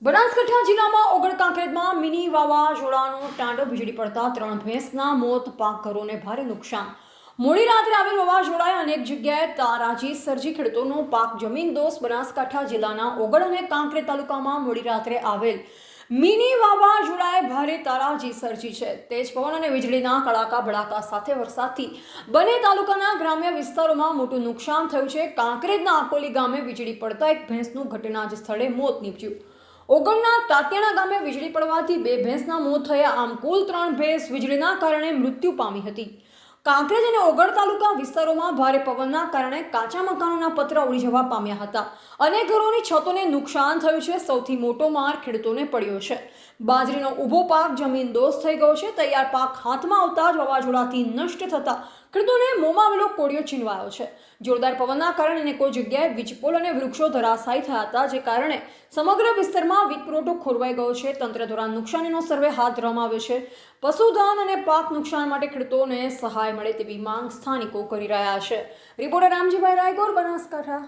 બનાસકાંઠા જિલ્લામાં ઓગળ કાંકરેજમાં મિની વાવાઝોડાનું તાંડવ વીજળી પડતા 3 ભેંસના મોત, પાક ઘરોને ભારે નુકસાન। મોડી રાત્રે આવેલ વાવાઝોડાએ અનેક જગ્યાએ તારાજી સર્જી ખેડૂતોનો પાક જમીનદોસ્ત। બનાસકાંઠા જિલ્લાના ઓગળ અને કાંકરેજ તાલુકામાં મોડી રાત્રે આવેલ મિની વાવાઝોડાએ ભારે તારાજી સર્જી છે। તેજ પવન અને વીજળીના કડાકા ભડાકા સાથે વરસાદથી બંને તાલુકાના ગ્રામ્ય વિસ્તારોમાં મોટું નુકસાન થયું છે। કાંકરેજના આકોલી ગામે વીજળી પડતા એક ભેંસનું ઘટના જ સ્થળે મોત નીપજ્યું। ઓગણના તાતિયાણા ગામે વીજળી પડવાથી 2 ભેંસના મોત થયા। આમ કુલ 3 ભેંસ વીજળીના કારણે મૃત્યુ પામી હતી। કાંકરેજ અને ઓગળ તાલુકા વિસ્તારોમાં ભારે પવનના કારણે કાચા મકાનોના પતરા ઉડી જવા પામ્યા હતા। અનેક ઘરોની છતોને નુકસાન થયું છે। સૌથી મોટો માર ખેડૂતોને પડ્યો છે। બાજરીનો ઊભો પાક જમીનદોસ્ત થઈ ગયો છે। તૈયાર પાક હાથમાં આવતા જ વાવાઝોડાથી નષ્ટ થતા ખેડૂતોને મોંમાં આવેલો કોળિયો છીનવાયો છે। જોરદાર પવનના કારણે અનેકો જગ્યાએ વીજપોલ અને વૃક્ષો ધરાશાયી થયા હતા, જે કારણે સમગ્ર વિસ્તારમાં વીજ પુરવઠો ખોરવાઈ ગયો છે। તંત્ર દ્વારા નુકસાનીનો સર્વે હાથ ધરવામાં આવ્યો છે। પશુધન અને પાક નુકસાન માટે ખેડૂતોને સહાય મળે તેવી માંગ સ્થાનિકો કરી રહ્યા છે। રિપોર્ટર રામજીભાઈ રાયગોર, બનાસકાંઠા।